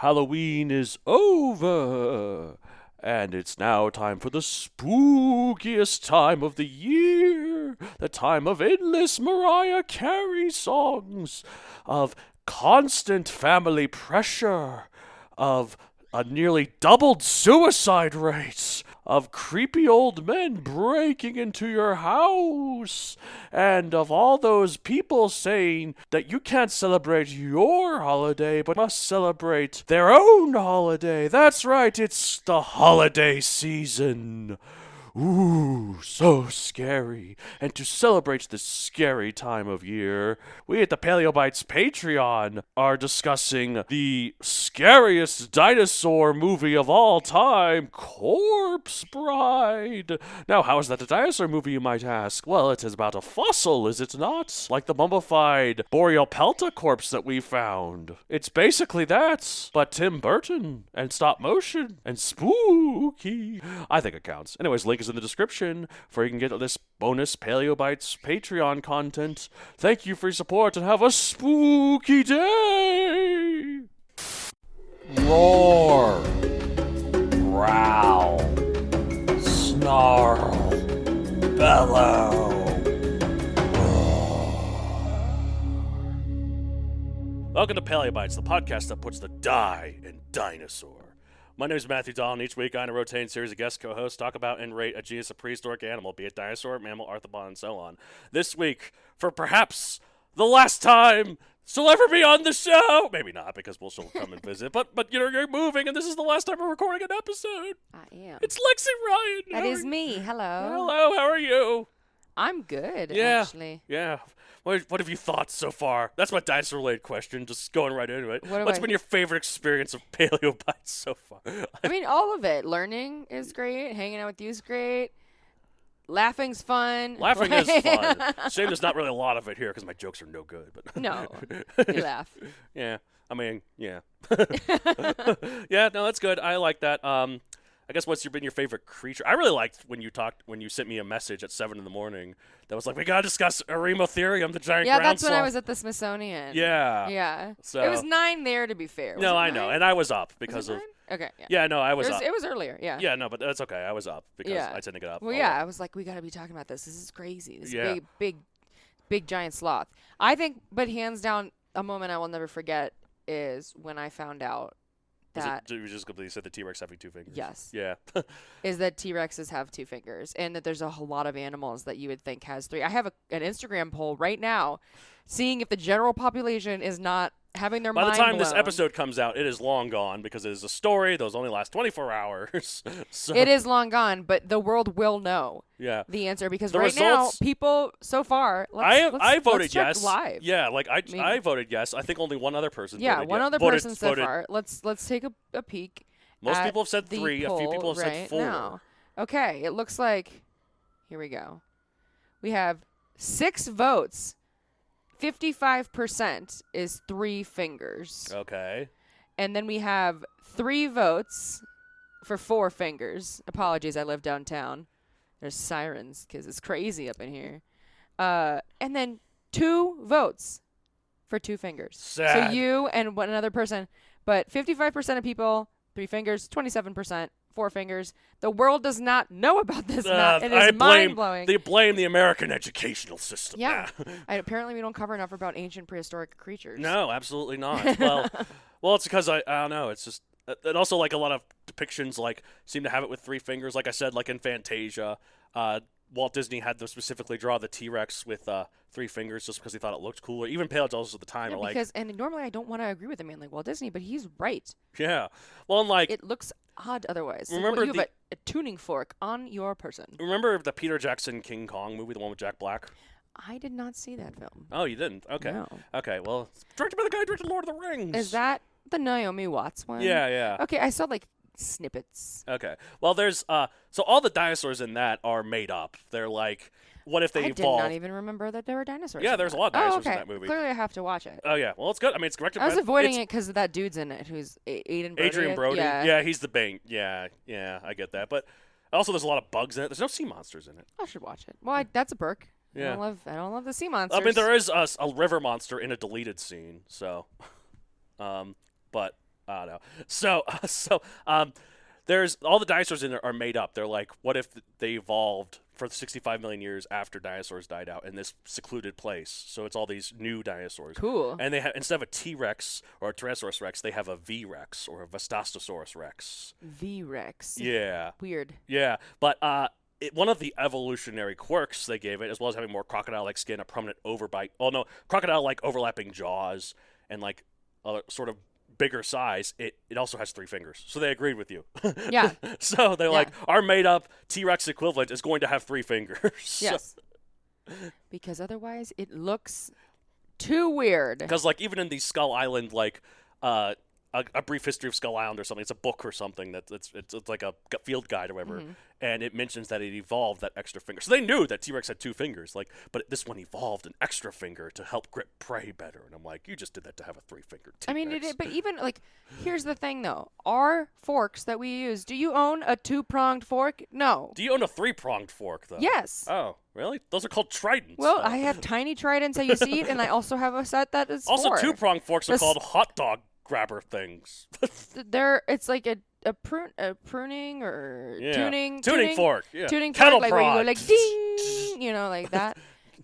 Halloween is over, and it's now time for the spookiest time of the year, the time of endless Mariah Carey songs, of constant family pressure, of a nearly doubled suicide rate, of creepy old men breaking into your house, and of all those people saying that you can't celebrate your holiday but must celebrate their own holiday. That's right, it's the holiday season. Ooh, so scary. And to celebrate this scary time of year, we at the Paleobites Patreon are discussing the scariest dinosaur movie of all time, Corpse Bride. Now, how is that a dinosaur movie, you might ask? Well, it is about a fossil, is it not? Like the mummified Boreapelta corpse that we found. It's basically that, but Tim Burton, and stop motion, and spooky. I think it counts. Anyways, link is in the description where you can get this bonus Paleobites Patreon content. Thank you for your support and have a spooky day! Roar, growl, snarl, bellow. Welcome to Paleobites, the podcast that puts the die in dinosaur. My name is Matthew Dahl, and each week I and a rotating series of guest co-hosts talk about and rate a genus of prehistoric animal, be it dinosaur, mammal, arthropod, and so on. This week, for perhaps the last time she'll ever be on the show, maybe not, because she'll come and visit, but you're moving, and this is the last time we're recording an episode. I am. It's Lexi Ryan. That is me. Hello. Hello, how are you? I'm good, Yeah. actually. Yeah. What have you thought so far? That's my dinosaur-related question, just going right into it. What's been your favorite experience of Paleobites so far? I mean, all of it. Learning is great. Hanging out with you is great. Laughing's fun. Laughing is fun. Shame there's not really a lot of it here because my jokes are no good. But No. You laugh. Yeah. I mean, yeah. Yeah, no, that's good. I like that. I guess what's been your favorite creature? I really liked when you sent me a message at 7 a.m. that was like, we gotta discuss Eremotherium, the giant Yeah, ground that's when I sloth. was at the Smithsonian. Yeah. Yeah. So It was 9 there, to be fair. no, Was it I know, 9? and I was up Was because it of 9? Okay, yeah. yeah, no, I was up. It was earlier, yeah. Yeah, no, but that's okay. I was up because Yeah. I tend to get up. Well, a yeah, lot. I was like, we got to be talking about this. This is crazy. This Yeah. big giant sloth. I think, but hands down, a moment I will never forget is when I found out that you just completely said the T-Rex having 2 fingers. Yes. Yeah. is that T-Rexes have 2 fingers, and that there's a whole lot of animals that you would think has 3. I have an Instagram poll right now seeing if the general population is not having their By mind the time blown. this episode comes out, it is long gone because it is a story. Those only last 24 hours. So, It is long gone, but the world will know yeah. the answer because The right results- now, people so far, I voted let's check yes. live. Yeah, like I mean- voted yes. I think only one other person Yeah, voted one yes. other voted, person so voted. far. Let's take a peek. Most at people have said the 3. A few poll people have said right 4. now. Okay, it looks like here we go. We have 6 votes. 55% is 3 fingers. Okay. And then we have 3 votes for 4 fingers. Apologies, I live downtown. There's sirens because it's crazy up in here. And then 2 votes for 2 fingers. Sad. So you and one other person. But 55% of people, 3 fingers, 27%, 4 fingers. The world does not know about this. It is mind-blowing. They blame the American educational system. Yeah. Apparently we don't cover enough about ancient prehistoric creatures. No, absolutely not. Well, it's because I don't know. It's just and also like a lot of depictions like seem to have it with 3 fingers. Like I said, like in Fantasia, Walt Disney had to specifically draw the T-Rex with 3 fingers just because he thought it looked cooler. Even paleontologists at the time Yeah, are like, and normally I don't want to agree with a man like Walt Disney, but he's right. yeah. Well, and like It looks odd otherwise. Remember you have a tuning fork on your person. remember the Peter Jackson King Kong movie, the one with Jack Black? I did not see that film. Oh, you didn't? Okay. No. Okay. Well, it's directed by the guy who directed Lord of the Rings. Is that the Naomi Watts one? Yeah, yeah. Okay, I saw like snippets. Okay. Well, there's so all the dinosaurs in that are made up. They're like, what if they I did evolved? not even remember that there were dinosaurs. Yeah, in there's that. a lot of dinosaurs oh, in okay. that movie. Clearly, I have to watch it. Oh yeah. Well, it's good. I mean, it's directed I was by avoiding it's it because that dude's in it, who's Aiden Brody. Adrian Brody. Yeah. He's the bane. Yeah, I get that. But also, there's a lot of bugs in it. There's no sea monsters in it. I should watch it. Well, that's a perk. Yeah. I don't love the sea monsters. I mean, there is a river monster in a deleted scene. So, but I don't know. There's all the dinosaurs in there are made up. They're like, what if they evolved for 65 million years after dinosaurs died out in this secluded place? So it's all these new dinosaurs. Cool. And they have, instead of a T-Rex or a Tyrannosaurus Rex, they have a V-Rex or a Vestosaurus Rex. V-Rex. Yeah. Weird. Yeah, but one of the evolutionary quirks they gave it, as well as having more crocodile-like skin, a prominent overbite. Oh no, crocodile-like overlapping jaws, and like a sort of bigger size. It also has 3 fingers, so they agreed with you. Yeah. So they're like, our made-up T-Rex equivalent is going to have 3 fingers. Yes. Because otherwise, it looks too weird. Because like even in the Skull Island, like a brief history of Skull Island or something. It's a book or something that it's like a field guide or whatever, and it mentions that it evolved that extra finger. So they knew that T-Rex had 2 fingers, like, but this one evolved an extra finger to help grip prey better. And I'm like, you just did that to have a 3-fingered T-Rex. I mean, but even like, here's the thing though: our forks that we use. Do you own a 2-pronged fork? No. Do you own a 3-pronged fork though? Yes. Oh, really? Those are called tridents. Well, I have tiny tridents that you see it, and I also have a set that is also 4. 2-pronged forks are called hot dog grabber things. It's like a pruning or tuning fork. Yeah. Tuning Kettle fork, like where you go prod. like ding, you know, like that.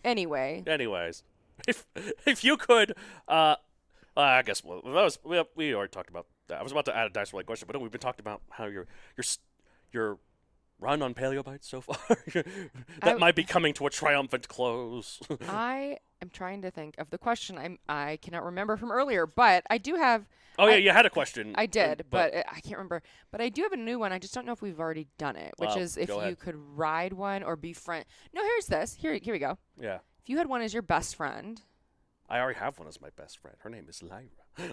Anyway. Anyways, if you could, I guess we already talked about that. I was about to add a dinosaur-like question, but no, we've been talking about how your run on Paleobites so far that might be coming to a triumphant close. I am trying to think of the question I cannot remember from earlier, but I do have. Oh yeah, you had a question. I did, but I can't remember. But I do have a new one. I just don't know if we've already done it, which is if you could ride one or befriend. No, here's this. Here we go. Yeah. If you had one as your best friend. I already have one as my best friend. Her name is Lyra.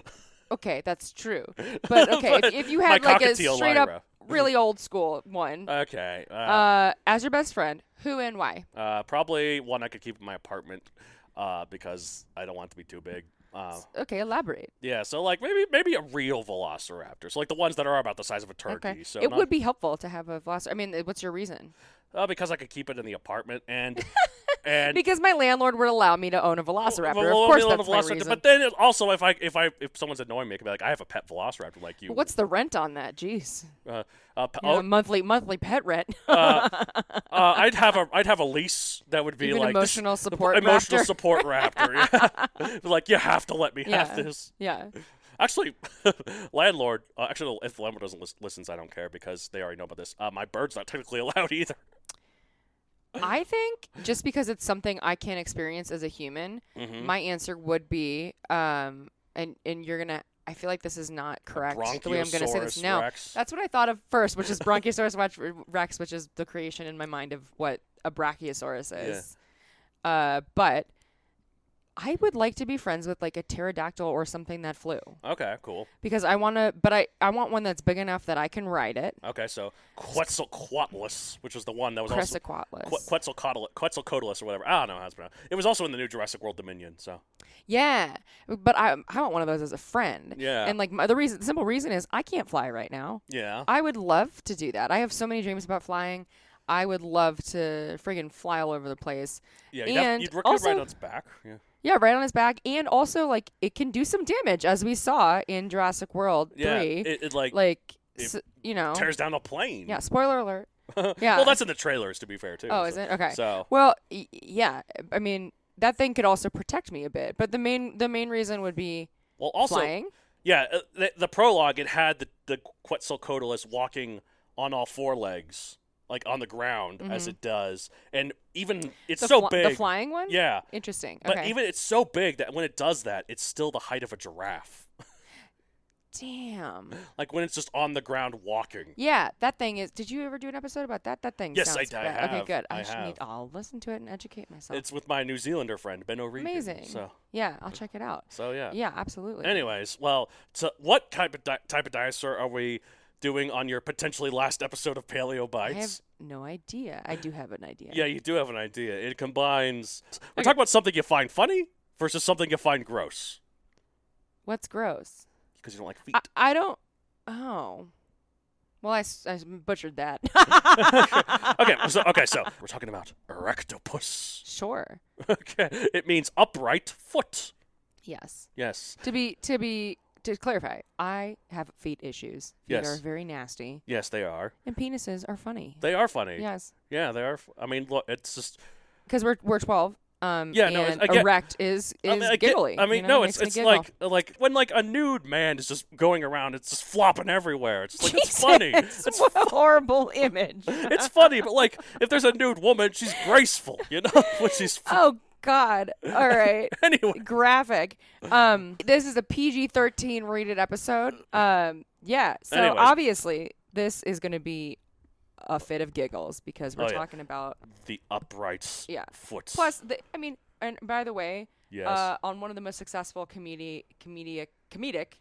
Okay, that's true. But okay, if you had like a straight up really old school one. Okay. As your best friend, who and why? Probably one I could keep in my apartment, because I don't want it to be too big. Okay, elaborate. Yeah, so like maybe a real velociraptor. So like the ones that are about the size of a turkey. Okay. So it would be helpful to have a velociraptor. I mean, what's your reason? Because I could keep it in the apartment and because my landlord would allow me to own a velociraptor. Of course, that's my reason. But then also, if someone's annoying me, I could be like, I have a pet velociraptor like you. What's the rent on that? Jeez. Monthly pet rent. I'd have a lease that would be even like emotional support raptor. Yeah. Like, you have to let me have this. Yeah. Actually, landlord. Actually, if the landlord doesn't listen, I don't care because they already know about this. My bird's not technically allowed either. I think just because it's something I can't experience as a human, my answer would be, and you're gonna. I feel like this is not correct the way I'm gonna say this. No, Rex. that's what I thought of first, which is Bronchiosaurus Rex, which is the creation in my mind of what a Brachiosaurus is. Yeah. But I would like to be friends with like a pterodactyl or something that flew. Okay, cool. Because I want to, but I want one that's big enough that I can ride it. Okay, so Quetzalcoatlus, which was the one that was Quetzalcoatlus or whatever. I don't know how it's pronounced. It was also in the new Jurassic World Dominion, so. Yeah, but I want one of those as a friend. Yeah. And like the simple reason is I can't fly right now. Yeah. I would love to do that. I have so many dreams about flying. I would love to friggin' fly all over the place. Yeah, you'd also, ride on its back. Yeah. Yeah, right on his back, and also like it can do some damage, as we saw in Jurassic World 3. It you know, tears down a plane. Yeah, spoiler alert. Yeah. Well, that's in the trailers, to be fair, too. Oh, is it? Okay. So. Well, yeah. I mean, that thing could also protect me a bit, but the main reason would be flying. Yeah, the prologue, it had the Quetzalcoatlus walking on all 4 legs. Like on the ground as it does, and even it's so big. The flying one? Yeah. Interesting. But okay. even it's so big that when it does that, it's still the height of a giraffe. Damn. Like when it's just on the ground walking. Yeah, that thing is. Did you ever do an episode about that? That thing. Yes, sounds I bad. have. Okay, good. I'll listen to it and educate myself. It's with my New Zealander friend Ben O'Regan. Amazing. So. Yeah, I'll check it out. So yeah. Yeah, absolutely. Anyways, well, so what type of dinosaur are we doing on your potentially last episode of Paleo Bites? I have no idea. I do have an idea. Yeah, you do have an idea. It combines. We're talking about something you find funny versus something you find gross. What's gross? Because you don't like feet. I don't. Oh. Well, I butchered that. Okay, so we're talking about Erectopus. Sure. Okay, it means upright foot. Yes. Yes. To be to clarify, I have feet issues. Feet Yes. are very nasty. Yes, they are. And penises are funny. They are funny. Yes. Yeah, they are. I mean, look, it's just. Because we're 12. Yeah, no, and I get- erect is I giggly. I mean, you know, no, makes me it's giggle. like when like a nude man is just going around, it's just flopping everywhere. It's like Jesus, it's funny. It's what a horrible image. it's funny, but like if there's a nude woman, she's graceful, you know, when she's Oh God! All right. anyway. Graphic. This is a PG-13 rated episode. Yeah. So Anyways. obviously this is going to be a fit of giggles because we're Oh, yeah. talking about The uprights. Yeah. Foot. plus. And by the way, yes. on one of the most successful comedic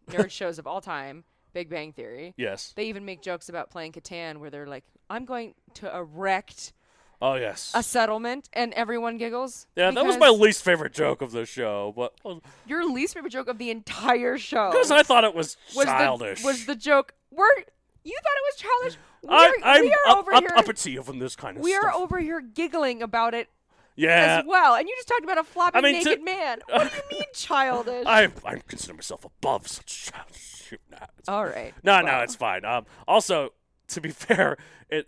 nerd shows of all time, Big Bang Theory. Yes. They even make jokes about playing Catan where they're like, "I'm going to erect Oh yes. a settlement," and everyone giggles. Yeah, that was my because least favorite joke of the show, but Your least favorite joke of the entire show. because I thought it was was childish. was the joke. You thought it was childish? I'm we are over here. uppity of this kind of We stuff. are over here giggling about it Yeah. as well, and you just talked about a floppy I mean, naked man. What do you mean childish? I consider myself above such childish. Nah, it's All right. No, well, it's fine. Also, to be fair,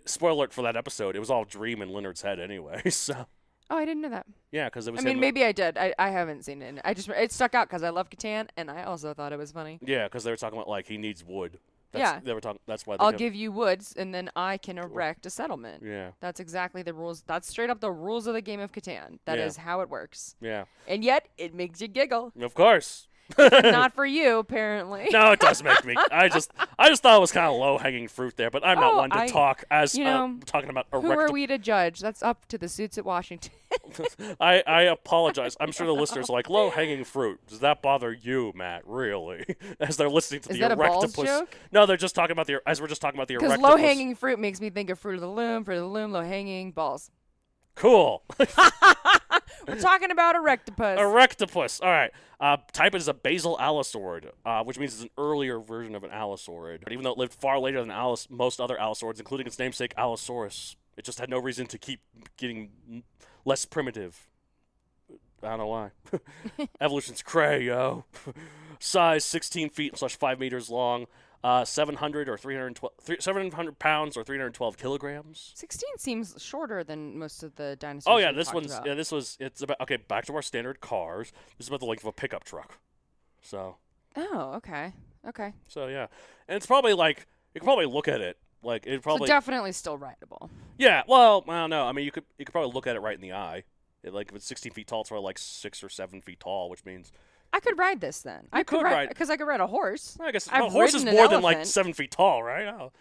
spoiler alert for that episode, it was all dream in Leonard's head anyway. So Oh, I didn't know that. yeah, because it was. I mean, him- maybe I did. I haven't seen it. It stuck out because I love Catan, and I also thought it was funny. Yeah, because they were talking about like he needs wood. Yeah. They were talking. That's why. They I'll kept- give you woods, and then I can erect a settlement. Yeah. That's exactly the rules. That's straight up the rules of the game of Catan. That is Yeah. how it works. Yeah. And yet, it makes you giggle. Of course. Not for you, apparently. No, it does make me. I just thought it was kind of low hanging fruit there, but I'm not Oh, one to talk as you know, talking about Who are we to judge? That's up to the suits at Washington. I apologize. I'm sure the listeners are like low hanging fruit. Does that bother you, Matt? Really? As they're listening to Is the that a balls Erectopus. joke? No, they're just talking about the as we're just talking about the Because Erectopus. low-hanging fruit makes me think of Fruit of the Loom, low-hanging balls. Cool. We're talking about Erectopus. Erectopus. All right. Type is a basal allosaurid, which means it's an earlier version of an allosaurid. But even though it lived far later than most other allosaurids, including its namesake Allosaurus, it just had no reason to keep getting less primitive. I don't know why. Evolution's cray, yo. Size 16 feet / 5 meters long. 700 pounds or 312 kilograms. 16 seems shorter than most of the dinosaurs. Oh yeah, we've this talked one's about. it's about okay. Back to our standard cars. This is about the length of a pickup truck. So Oh, okay. Okay. yeah, and it's probably like you could probably look at it like it So probably definitely still rideable. yeah. Well, I don't know. I mean, you could probably look at it right in the eye. Like if it's 16 feet tall, it's probably like 6 or 7 feet tall, which means I could ride this then. I could ride- because I could ride a horse. I guess I've a horse is ridden an more than like elephant. 7 feet tall, right? Oh.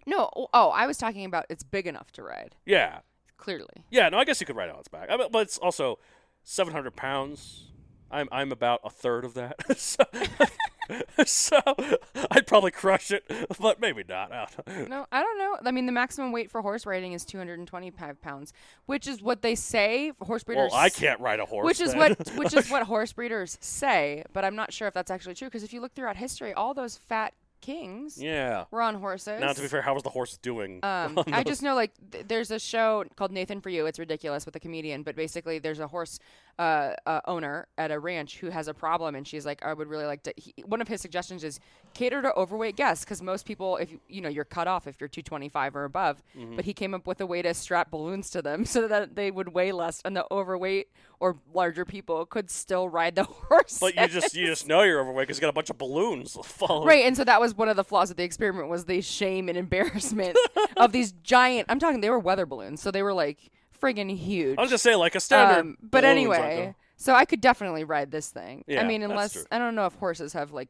No. Oh, I was talking about it's big enough to ride. Yeah. Clearly. Yeah, no, I guess you could ride it on its back. I mean, but it's also 700 pounds. I'm about a third of that. so I'd probably crush it, but maybe not. I don't know. No, I don't know. I mean, the maximum weight for horse riding is 225 pounds, which is what they say. Horse breeders. Well, I can't ride a horse. Which is then. what horse breeders say, but I'm not sure if that's actually true. Because if you look throughout history, all those fat kings Yeah. were on horses. Now, to be fair, how was the horse doing? on I those? just know like there's a show called Nathan for You. It's ridiculous with a comedian, but basically there's a horse owner at a ranch who has a problem, and she's like, I would really like to. One of his suggestions is cater to overweight guests because most people, if you're cut off if you're 225 or above. Mm-hmm. But he came up with a way to strap balloons to them so that they would weigh less, and the overweight or larger people could still ride the horse. But you just know you're overweight because you got a bunch of balloons following. Right, and so that was one of the flaws of the experiment was the shame and embarrassment of these giant. I'm talking, they were weather balloons, so they were like friggin' huge. I was just saying, like a standard. But balloon's anyway, like so I could definitely ride this thing. Yeah, I mean, that's unless true. I don't know if horses have like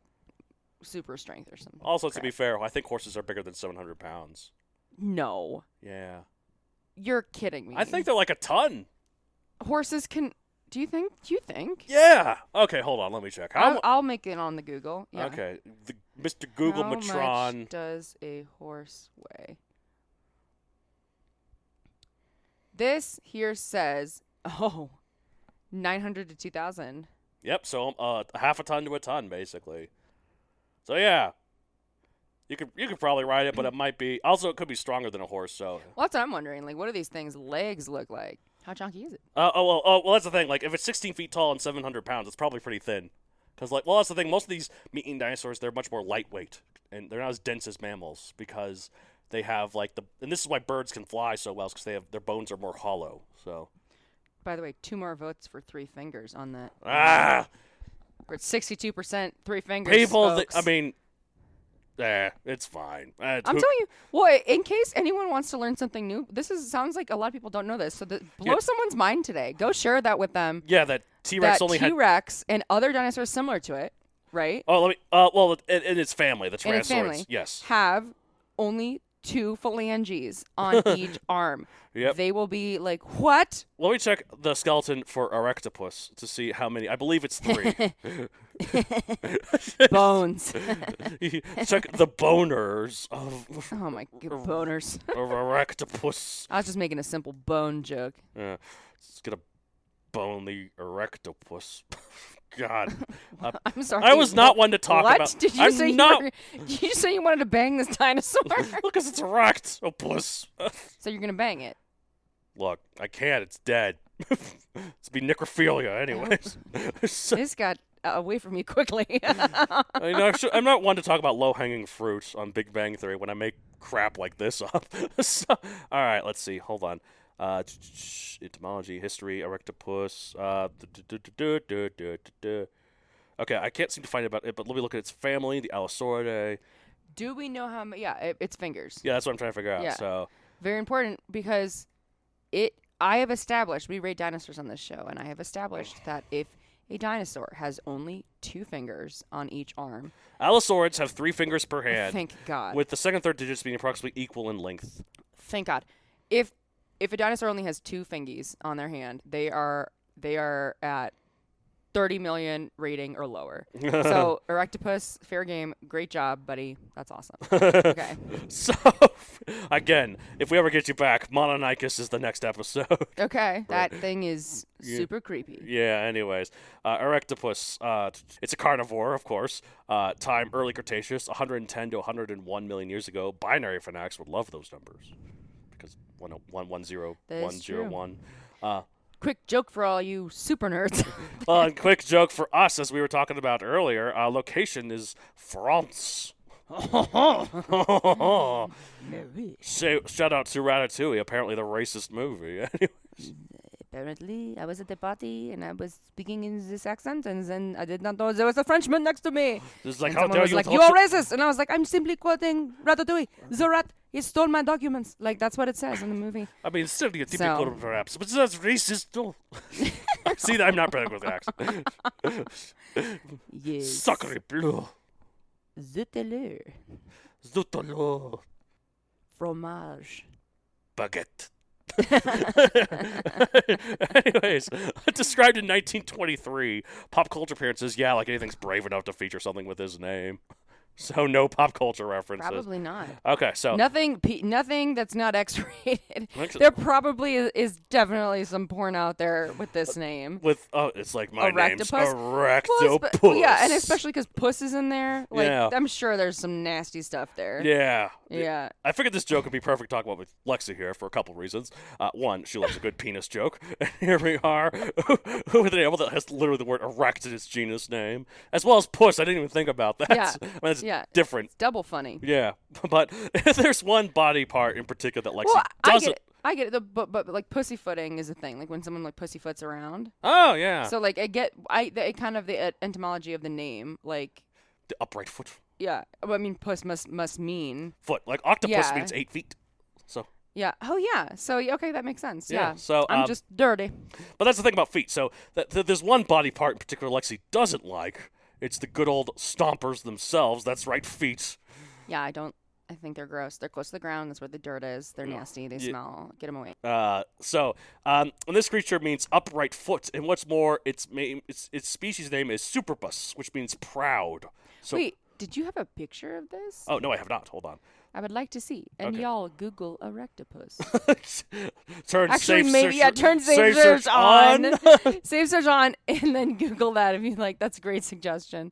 super strength or something. also, to be fair, I think horses are bigger than 700 pounds. No, Yeah. you're kidding me. I think they're like a ton. horses can. Do you think? Yeah. Okay, hold on. Let me check. I'll make it on the Google. Yeah. Okay. Mr. Google How Matron. much does a horse weigh? This here says, 900 to 2,000. Yep, so half a ton to a ton, basically. So yeah, you could probably ride it, but it might be also it could be stronger than a horse. So Well, that's what I'm wondering. Like, what do these things' legs look like? How chunky is it? well, that's the thing. Like if it's 16 feet tall and 700 pounds, it's probably pretty thin, Because, like, well, that's the thing. Most of these meat-eating dinosaurs, they're much more lightweight, and they're not as dense as mammals because they have, like, and this is why birds can fly so well, because their bones are more hollow. So. By the way, 2 more votes for 3 fingers on that. Ah! We're at 62% 3 fingers. People, folks. I mean, it's fine. I'm telling you, well, in case anyone wants to learn something new, sounds like a lot of people don't know this. So blow someone's mind today. Go share that with them. Yeah, that T-Rex only had T-Rex and other dinosaurs similar to it, right? Oh, let me. Well, in its family, the In its Tyrannosaurus. family, Yes. have only 2 phalanges on each arm. Yep. They will be like, what? Let me check the skeleton for Erectopus to see how many. I believe it's 3. Bones. Check the boners of Oh my god, boners. Erectopus. I was just making a simple bone joke. Yeah, it's gonna bone the Erectopus. God, I'm sorry. I was not one to talk what? about. Did you I'm say not. Did you say you wanted to bang this dinosaur? Because it's Erectopus. So you're gonna bang it? Look, I can't. It's dead. It's be necrophilia, anyways. This got away from me quickly. I'm not one to talk about low-hanging fruit on Big Bang Theory when I make crap like this up. All right, let's see. Hold on. Etymology, history, Erectopus. Okay, I can't seem to find about it, but let me look at its family, the Allosauridae. Do we know how many? Yeah, it's fingers. Yeah, that's what I'm trying to figure out. Yeah. So Very important because I have established, we rate dinosaurs on this show, and I have established that if a dinosaur has only 2 fingers on each arm. Allosaurids have 3 fingers per hand. Thank God. With the second and third digits being approximately equal in length. Thank God. If a dinosaur only has 2 fingies on their hand, they are at 30 million rating or lower. So Erectopus, fair game, great job, buddy. That's awesome. Okay. So again, if we ever get you back, Mononicus is the next episode. Okay. That thing is super creepy. Yeah, anyways. Erectopus, it's a carnivore, of course. Time, Early Cretaceous, 110 to 101 million years ago. Binary fanatics would love those numbers. Because 10101. Quick joke for all you super nerds. And quick joke for us, as we were talking about earlier, location is France. Shout out to Ratatouille, apparently the racist movie. Apparently, I was at the party and I was speaking in this accent, and then I did not know there was a Frenchman next to me. It's like, and how someone dare was you like, talk you are to- racist. And I was like, I'm simply quoting Ratatouille. The rat, he stole my documents. Like, that's what it says in the movie. I mean, stereotypical perhaps, but that's racist too. See, I'm not better with the accent. Yes. Sacre bleu. Zutele. Zutolo. Fromage. Baguette. Anyways, described in 1923, pop culture appearances, yeah, like anything's brave enough to feature something with his name. So no pop culture references. Probably not. Okay, so Nothing that's not X-rated. There probably is definitely some porn out there with this name. with it's like my name's Erectopus? Erectopus. Well, yeah, and especially because puss is in there. Like, Yeah. I'm sure there's some nasty stuff there. Yeah. Yeah. I figured this joke would be perfect to talk about with Lexi here for a couple reasons. One, she loves a good penis joke. And here we are with an animal that has literally the word erect in its genus name. As well as puss. I didn't even think about that. Yeah. I mean, it's Yeah. different. It's double funny. Yeah. But there's one body part in particular that Lexi Well, doesn't. I get it. But like pussyfooting is a thing. Like when someone like pussyfoots around. Oh, yeah. So like the etymology of the name. Like, The upright foot. yeah. Well, I mean, puss must mean. Foot. Like octopus Yeah. means 8 feet. So. Yeah. Oh yeah. So okay, that makes sense. Yeah, Yeah. so, I'm just dirty. But that's the thing about feet. So there's one body part in particular Lexi doesn't like. It's the good old stompers themselves. That's right, feet. Yeah. I think they're gross. They're close to the ground. That's where the dirt is. They're nasty. They smell. Get them away. And this creature means upright foot, and what's more, its species name is Superbus, which means proud. So, Wait, did you have a picture of this? oh no, I have not. Hold on. I would like to see. And Okay. y'all Google Erectopus. Turn Actually, safe maybe search, turn save search on. on. Save search on, and then Google that if you like. That's a great suggestion.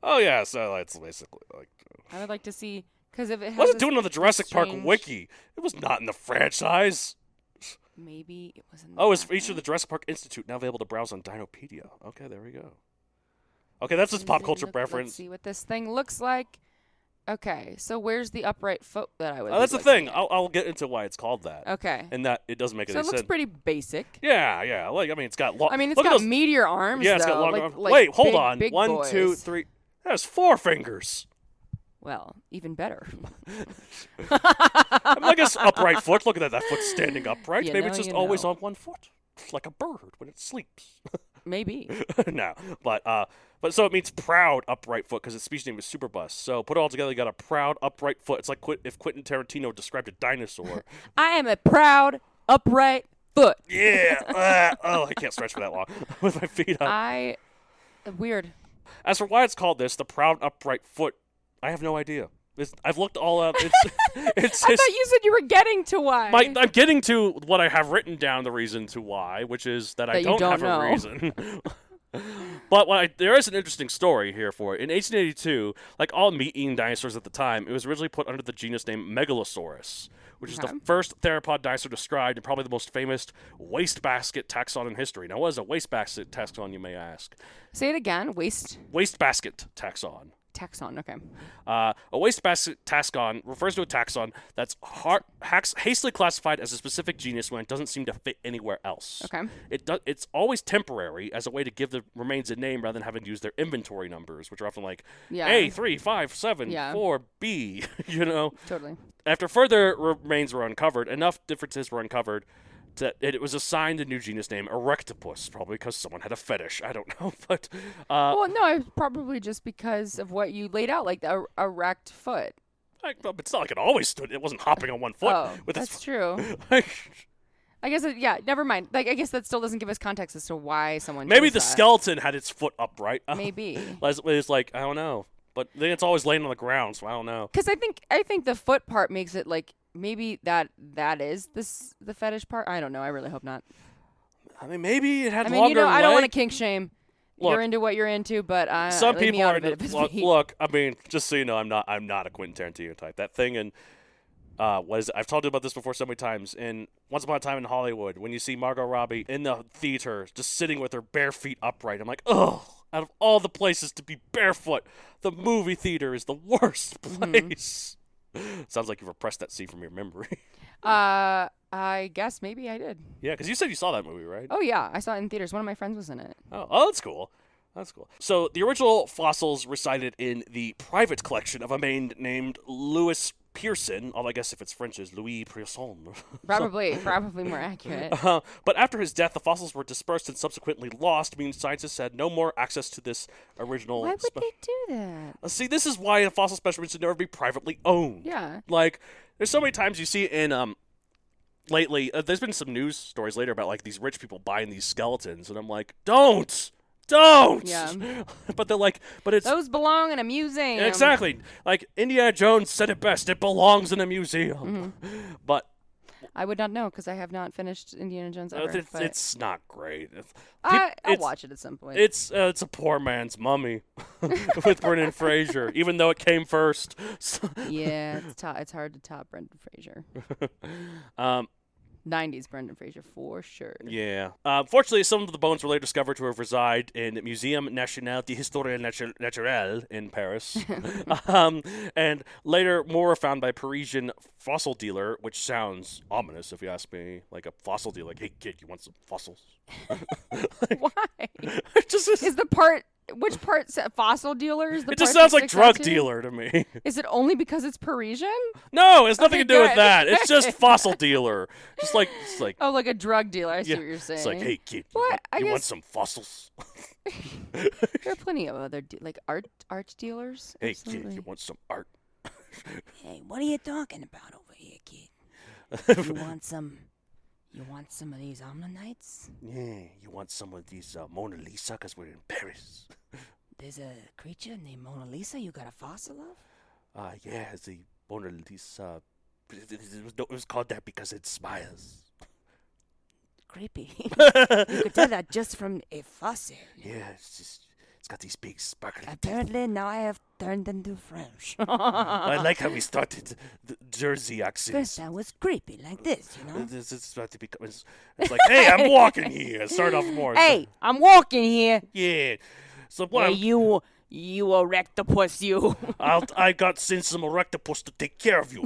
Oh yeah, so that's basically like. I would like to see because if it has Wasn't this doing it on the Jurassic Park strange- wiki. It was not in the franchise. Maybe it wasn't. Oh, it's featured the Jurassic Park Institute, now available to browse on Dinopedia. Okay, there we go. Okay, that's just pop culture Let's preference. see what this thing looks like. Okay, so where's the upright foot that I would? That's the thing. I'll get into why it's called that. Okay. And that it doesn't make So any it looks sense. pretty basic. Yeah. Like, I mean, it's got long. I mean, it's look got at those, meteor arms. Yeah, it's got though, long like, arms. like Wait, hold big, on. Big 1, boys. 2, 3. That's 4 fingers. Well, even better. I mean, I guess upright foot. Look at that foot standing upright. You Maybe know, it's just you always know. on one foot, like a bird when it sleeps. Maybe. No, but so it means proud upright foot because its species name is Superbus. So put it all together, you got a proud upright foot. It's like if Quentin Tarantino described a dinosaur. I am a proud upright foot. Yeah. I can't stretch for that long with my feet up. Weird. As for why it's called this, the proud upright foot, I have no idea. I've looked all up. It's I thought you said you were getting to why. I'm getting to what I have written down the reason to why, which is that I you don't don't have know. a reason. But there is an interesting story here for it. In 1882, like all meat-eating dinosaurs at the time, it was originally put under the genus name Megalosaurus, which is the first theropod dinosaur described and probably the most famous wastebasket taxon in history. Now, what is a wastebasket taxon, you may ask? Say it again. Wastebasket taxon. Taxon. Okay. A wastebasket taxon refers to a taxon that's hastily classified as a specific genus when it doesn't seem to fit anywhere else. Okay. It's always temporary as a way to give the remains a name rather than having to use their inventory numbers, which are often like A, 3, 5, 7, 4, B, you know? Totally. After further remains were uncovered, enough differences were uncovered that it was assigned a new genus name, Erectopus, probably because someone had a fetish. I don't know, but Well, no, it's probably just because of what you laid out, like the erect foot. It's not like it always stood. It wasn't hopping on one foot. Oh, that's true. Like, I guess, never mind. Like, I guess that still doesn't give us context as to why someone maybe chose the that. skeleton had its foot upright. Maybe. It's like, I don't know. But then it's always laying on the ground, so I don't know. Because I think the foot part makes it like maybe that is the fetish part. I don't know. I really hope not. I mean, maybe it had I mean, longer I don't want to leg. kink shame. Look, you're into what you're into, but some leave me people out are. of it if it's me. Look, I mean, just so you know, I'm not a Quentin Tarantino type. That thing and I've talked about this before so many times. In Once Upon a Time in Hollywood, when you see Margot Robbie in the theater just sitting with her bare feet upright, I'm like, ugh. Out of all the places to be barefoot, the movie theater is the worst place. Sounds like you repressed that scene from your memory. I guess maybe I did. Yeah, because you said you saw that movie, right? Oh yeah, I saw it in theaters. One of my friends was in it. Oh, that's cool. That's cool. So the original fossils resided in the private collection of a man named Louis Pearson. I guess if it's French, is Louis Pearson. Probably more accurate. But after his death, the fossils were dispersed and subsequently lost, meaning scientists had no more access to this original. Why would they do that? See, this is why a fossil specimen should never be privately owned. Yeah. Like, there's so many times you see in lately. There's been some news stories later about like these rich people buying these skeletons, and I'm like, don't. Yeah. But they're like, but it's Those belong in a museum. exactly like Indiana Jones said it best. It belongs in a museum. But I would not know because I have not finished Indiana Jones ever. it's not great. I'll watch it at some point. It's a poor man's mummy with Brendan Fraser, even though it came first. Yeah, it's hard to top Brendan Fraser. 90s Brendan Fraser for sure. Yeah. Fortunately, some of the bones were later discovered to have reside in Muséum National d'Histoire Naturelle in Paris. And later, more were found by a Parisian fossil dealer, which sounds ominous if you ask me. Like a fossil dealer, like, hey kid, you want some fossils? Why? Which part fossil dealers? It just sounds like drug dealer to me. Is it only because it's Parisian? No, it's nothing to do with good. that. It's just fossil dealer. It's like Oh, like a drug dealer. I see yeah, what you're saying. it's like, hey kid, you want some fossils? There are plenty of other like art dealers. Hey Absolutely. kid, you want some art? Hey, what are you talking about over here, kid? You want some of these ammonites? Yeah, you want some of these Mona Lisa because we're in Paris. There's a creature named Mona Lisa you got a fossil of? Yeah, the Mona Lisa. It was called that because it smiles. Creepy. You could tell that just from a fossil. Yeah, it's got these big sparkly teeth. Apparently, now I have turned into French. I like how we started the Jersey accent. First, I was creepy like this, you know? It's about to become. It's like, hey, I'm walking here. Start off more. Hey, I'm walking here. Yeah. So Hey, you Erectopus, you. I got sent some Erectopus to take care of you.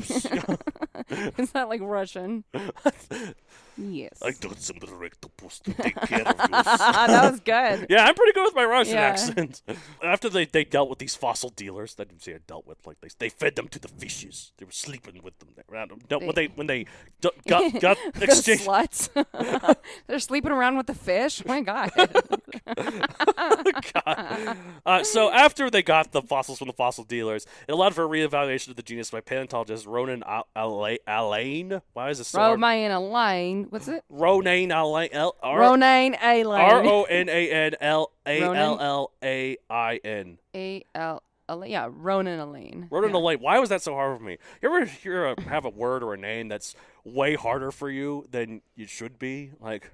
Is that like Russian? Yes. I got some Erectopus to take care of you. That was good. Yeah, I'm pretty good with my Russian Yeah. accent. After they dealt with these fossil dealers, I didn't say I dealt with, like they fed them to the fishes. They were sleeping with them around them. No, when they got The exchanged. sluts. They're sleeping around with the fish. Oh my god. God. So after they got the fossils from the fossil dealers, it allowed for a reevaluation of the genus by paleontologist Ronan Alain. Why is this so hard? Romaine Alain. What's it? Ronan Alain. Ronaine Alain. Ronanallalain. Yeah, Ronan Alain. Ronan Yeah. Alain. Why was that so hard for me? You ever have a word or a name that's way harder for you than it should be? Like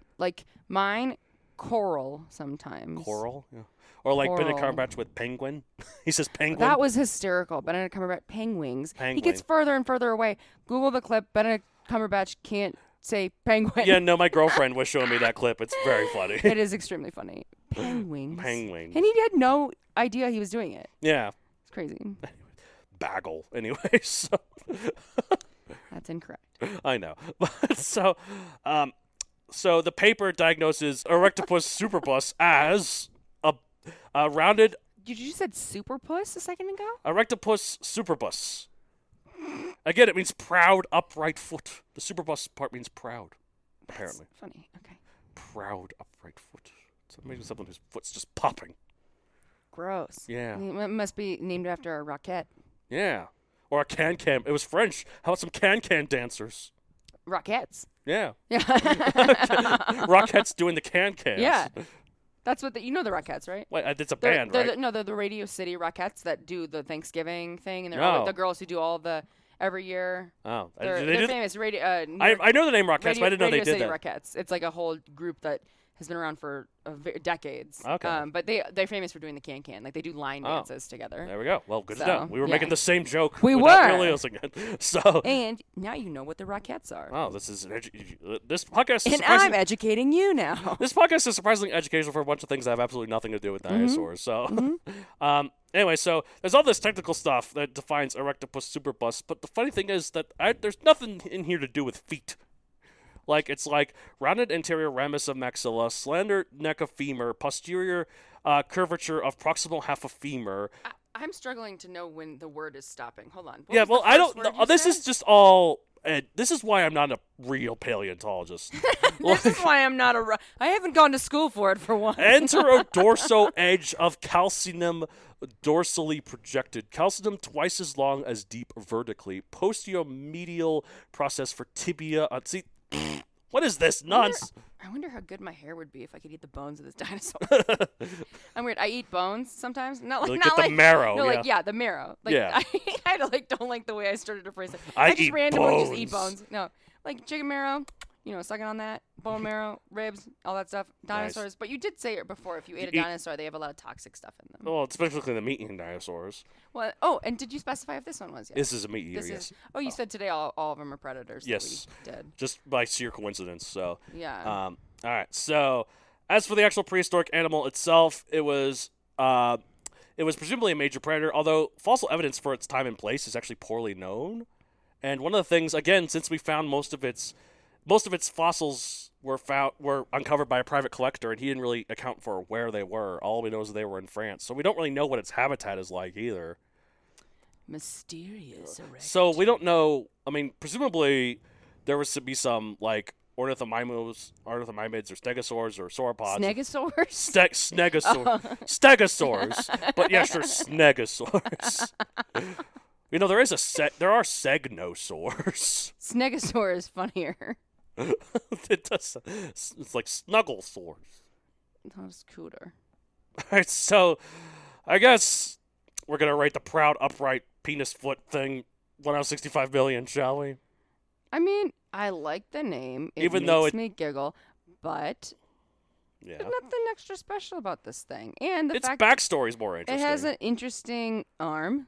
mine, coral sometimes. Coral? Yeah. Or like Benedict Coral. Cumberbatch with penguin. He says penguin. That was hysterical. Benedict Cumberbatch, penguins. He Penguin. gets further and further away. Google the clip. Benedict Cumberbatch can't say penguin. Yeah, no, my girlfriend was showing me that clip. It's very funny. It is extremely funny. Penguins. Penguin. And he had no idea he was doing it. Yeah. It's crazy. Bagel. Anyway, so That's incorrect. I know. But so the paper diagnoses Erectopus superbus as a rounded Did you said super puss a second ago? Erectopus superbus. Again, it means proud, upright foot. The superbus part means proud, apparently. That's funny. Okay. Proud, upright foot. So maybe someone whose foot's just popping. Gross. Yeah. It must be named after a rocket. Yeah. Or a can-can. It was French. How about some can-can dancers? Rockets. Yeah. Yeah. Rockettes doing the can-cans. Yeah. That's what you know the Rockettes, right? Wait, it's a band, right? They're the Radio City Rockettes that do the Thanksgiving thing, and they're Oh. the girls who do all the every year. Oh. They're famous. Radio. I know the name Rockettes, but I didn't know they Radio did City that. Rockettes. It's like a whole group that has been around for decades. Okay. But they're famous for doing the can. Like they do line dances together. There we go. Well, good to So, know. We were yeah. making the same joke. We without were. realizing it. So. And now you know what the Rockettes are. Wow, this podcast is And I'm educating you now. This podcast is surprisingly educational for a bunch of things that have absolutely nothing to do with dinosaurs. So, anyway, so there's all this technical stuff that defines Erectopus superbus, but the funny thing is that there's nothing in here to do with feet. Like, it's like rounded anterior ramus of maxilla, slender neck of femur, posterior curvature of proximal half of femur. I'm struggling to know when the word is stopping. Hold on. What Yeah, was the well, I first don't word know. you This said? is just all. This is why I'm not a real paleontologist. This is why I'm not I haven't gone to school for it for one. Enterodorso edge of calcinum dorsally projected. Calcinum twice as long as deep vertically. Posteromedial process for tibia. See, what is this nonsense? I wonder how good my hair would be if I could eat the bones of this dinosaur. I'm weird. I eat bones sometimes. Not Like, not get the marrow, No, yeah. the marrow. Like, Yeah. I don't like the way I started to phrase it. I just eat randomly just eat bones. bones. No, like chicken marrow. Sucking on that, bone marrow, ribs, all that stuff. Dinosaurs. But you did say it before. If you ate a dinosaur, they have a lot of toxic stuff in them. Well, especially the meat-eating dinosaurs. Well, oh, and did you specify if this one was? Yes. This is a meat eater, This yes. is. Oh, you said today all of them are predators. that Yes. we did. Just by sheer coincidence, so. Yeah. All right. So, as for the actual prehistoric animal itself, it was presumably a major predator, although fossil evidence for its time and place is actually poorly known. And one of the things, again, since we found most of its fossils were uncovered by a private collector, and he didn't really account for where they were. All we know is they were in France, so we don't really know what its habitat is like either. Mysterious. So we don't know. I mean, presumably there was to be some like ornithomimids or stegosaurs or sauropods. Snegosaurs? Stegosaurs. But yeah, sure, snegosaurs. There are segnosaurs. Snegosaur is funnier. It's like snugglesaurs. That's cooler. Alright, so I guess we're gonna rate the proud upright penis foot thing 1 out of 65 million, shall we? I mean, I like the name. It Even makes though me giggle, but Yeah. there's nothing extra special about this thing. And the Its fact backstory's more it interesting. has an interesting arm.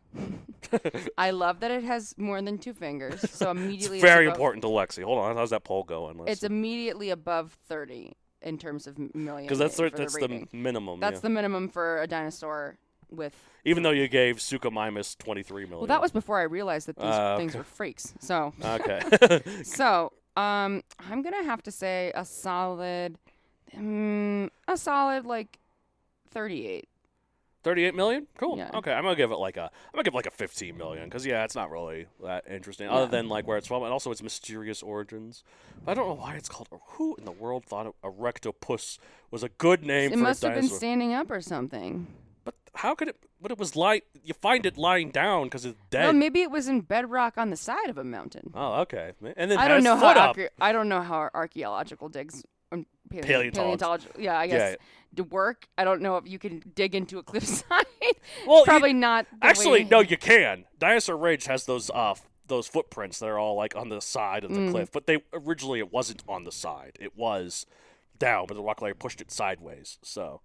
I love that it has more than 2 fingers. So immediately It's very above, important to Lexi. Hold on, how's that poll going? Let's It's see. immediately above 30. in terms of million. Because that's for the rating. minimum. That's the minimum for a dinosaur with. Even though you gave Suchomimus 23 million. Well, that was before I realized that these things were freaks. So. Okay. So, I'm gonna have to say a solid like 38. 38 million? Cool. Yeah. Okay, I'm gonna give it like a 15 million because it's not really that interesting other than like where it's from and also its mysterious origins. But I don't know why it's called. Who in the world thought Erectopus was a good name for a dinosaur? It must have been standing up or something. But how could it? But it was you find it lying down because it's dead. Well, maybe it was in bedrock on the side of a mountain. Oh, okay. And then I don't know how I don't know how archaeological digs. Paleontological. Yeah, I guess to work. I don't know if you can dig into a cliffside. Well, probably not. Actually, no, you can. Dinosaur Ridge has those footprints that are all like on the side of the cliff, but originally it wasn't on the side. It was down, but the rock layer pushed it sideways. So,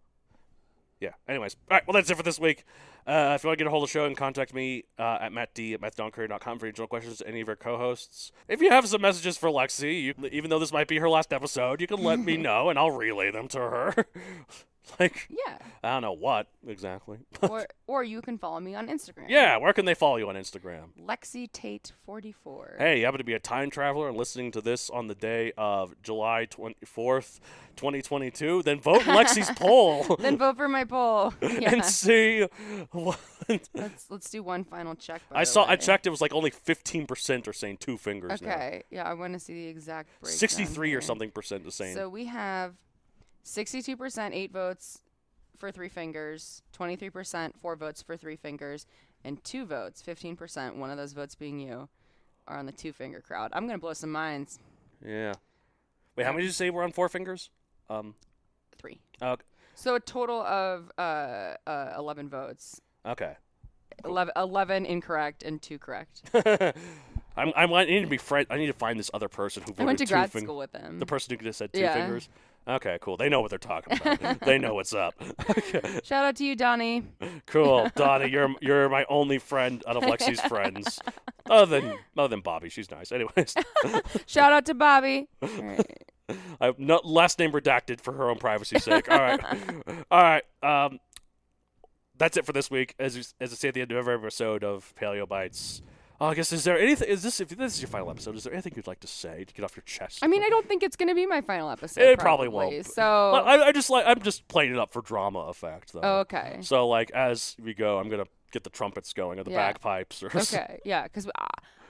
yeah. Anyways, all right. Well, that's it for this week. If you want to get a hold of the show, and contact me at mattd@mattdowncareer.com for additional questions to any of your co-hosts. If you have some messages for Lexi, even though this might be her last episode, you can let me know, and I'll relay them to her. Like, yeah. I don't know what exactly. or you can follow me on Instagram. Yeah, where can they follow you on Instagram? Lexi Tate 44. Hey, you happen to be a time traveler and listening to this on the day of July 24th, 2022? Then vote Lexi's poll. Then vote for my poll. Yeah. And see. Let's do one final check. I checked. It was like only 15% are saying 2 fingers. Okay. Now. Yeah, I want to see the exact breakdown. 63 or something percent is saying. So we have 62% 8 votes for 3 fingers, 23% 4 votes for 3 fingers, and 2 votes, 15%, one of those votes being you, are on the 2 finger crowd. I'm going to blow some minds. Yeah. Wait, how many did you say were on 4 fingers? 3. Okay. So a total of 11 votes. Okay. 11 incorrect and 2 correct. I need to be friend. I need to find this other person who voted I went to 2 grad school with them. The person who just said 2 Yeah. fingers. Okay, cool. They know what they're talking about. They know what's up. Shout out to you, Donnie. Cool, Donnie. You're my only friend out of Lexi's friends, other than Bobby. She's nice. Anyways. Shout out to Bobby. All right. Last name redacted for her own privacy's sake. All right. That's it for this week. As I say at the end of every episode of Paleo Bites. I guess if this is your final episode, is there anything you'd like to say to get off your chest? I mean, I don't think it's going to be my final episode. It probably won't. So I'm just playing it up for drama effect, though. Oh, okay. So like as we go, I'm gonna get the trumpets going or the bagpipes or. Okay, yeah, because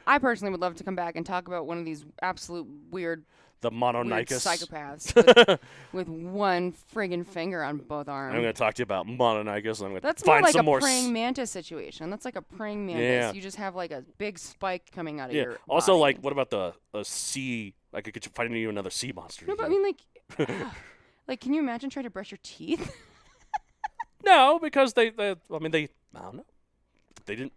I personally would love to come back and talk about one of these absolute weird. The Weird Mononychus. psychopaths with one friggin' finger on both arms. I'm going to talk to you about Mononychus, and I'm going to That's find more like some a more praying mantis situation. That's like a praying mantis. Yeah. You just have like a big spike coming out of your Also, body. like, what about the sea? Like, could you find you another sea monster? No, but I mean, like, can you imagine trying to brush your teeth? No, because I don't know. They didn't.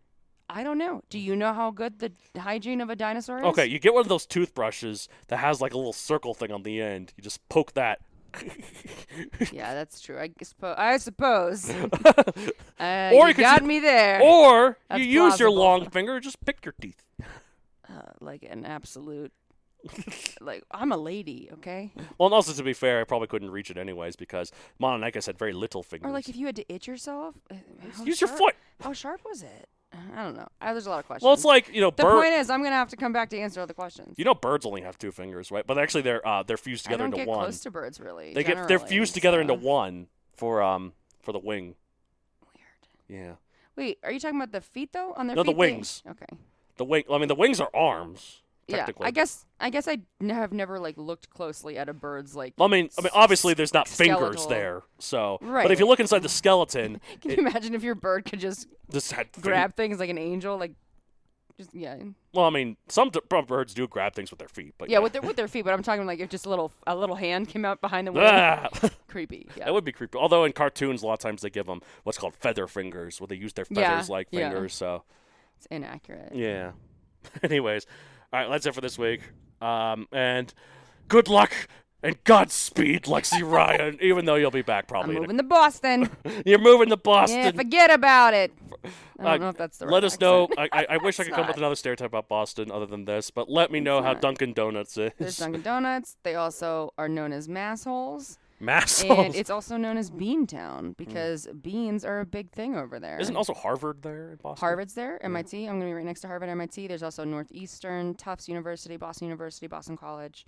I don't know. Do you know how good the hygiene of a dinosaur is? Okay, you get one of those toothbrushes that has like a little circle thing on the end. You just poke that. Yeah, that's true. I suppose. Or you got me there. Or That's you use your plausible. long finger, just pick your teeth. Like an absolute. Like, I'm a lady, okay? Well, and also to be fair, I probably couldn't reach it anyways because Mononychus had very little fingers. Or like if you had to itch yourself. Use your foot. How sharp was it? I don't know. There's a lot of questions. Well, it's like the point is, I'm gonna have to come back to answer all the questions. Birds only have 2 fingers, right? But actually, they're fused together I don't into get one. close to birds really. They're fused together into one for the wing. Weird. Yeah. Wait, are you talking about the feet though? On their No, feet? the wings. Okay. The wing. I mean, the wings are arms. Yeah, Technically. I guess I have never like looked closely at a bird's like. I mean, obviously there's not fingers skeletal. there, so. Right. But if you look inside the skeleton, Can you imagine if your bird could just had grab things like an angel, like, just yeah. Well, I mean, some birds do grab things with their feet, but Yeah, with their feet. But I'm talking like if just a little hand came out behind the wing. Ah! Creepy. Yeah. That would be creepy. Although in cartoons, a lot of times they give them what's called feather fingers, where they use their feathers like fingers. So. It's inaccurate. Yeah. Anyways, all right, that's it for this week. And good luck and Godspeed, Lexi Ryan. Even though you'll be back probably. I'm moving to Boston. You're moving to Boston. Yeah, forget about it. I don't know if that's the right Let us know. accent. I wish I It's could come up with not. another stereotype about Boston other than this, but let me know how not. Dunkin' Donuts is. There's Dunkin' Donuts. They also are known as massholes. Massholes. And it's also known as Beantown because beans are a big thing over there. Isn't also Harvard there in Boston? Harvard's there, MIT. I'm going to be right next to Harvard, MIT. There's also Northeastern, Tufts University, Boston College.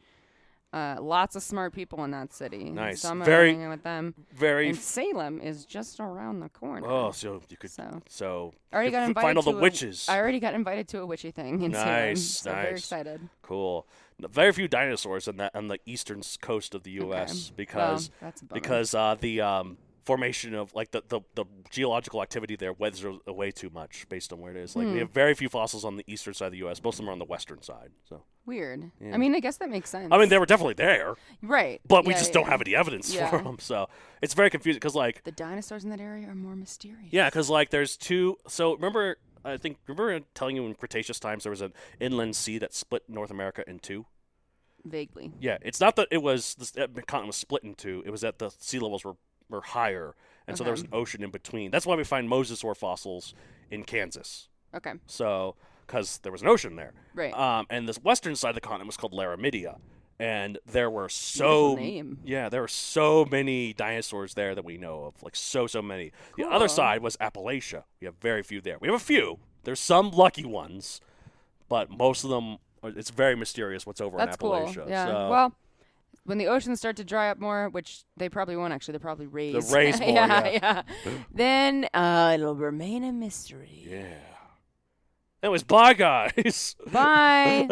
Lots of smart people in that city. Nice. So I'm Very- hanging with them. Very. And Salem is just around the corner. Oh, so you could. So I already got invited find all to the witches. I already got invited to a witchy thing in Salem. Nice, So very nice. excited. Cool. Very few dinosaurs on the eastern coast of the U.S. because Well, that's a bummer. the formation of like the geological activity there weathers away too much based on where it is. Like we have very few fossils on the eastern side of the U.S. Most of them are on the western side. So Weird. Yeah. I mean, I guess that makes sense. I mean, they were definitely there, right. but we Yeah, just yeah, don't have any evidence Yeah. for them. So it's very confusing because like The dinosaurs in that area are more mysterious. yeah, because like there's two. So remember telling you in Cretaceous times there was an inland sea that split North America in two. Vaguely. Yeah, it's not that it was the continent was split in two. It was that the sea levels were higher, and so there was an ocean in between. That's why we find mosasaur fossils in Kansas. Okay. So because there was an ocean there. Right. And this western side of the continent was called Laramidia, and there were Beautiful name. there were so many dinosaurs there that we know of, like so many. The other Cool. side was Appalachia. We have very few there. We have a few. There's some lucky ones, but most of them. It's very mysterious what's over That's in Appalachia. cool. Yeah. So, Well, when the oceans start to dry up more, which they probably won't actually, they'll probably raise. raise more, yeah. Then it'll remain a mystery. yeah. Anyways, bye guys. Bye.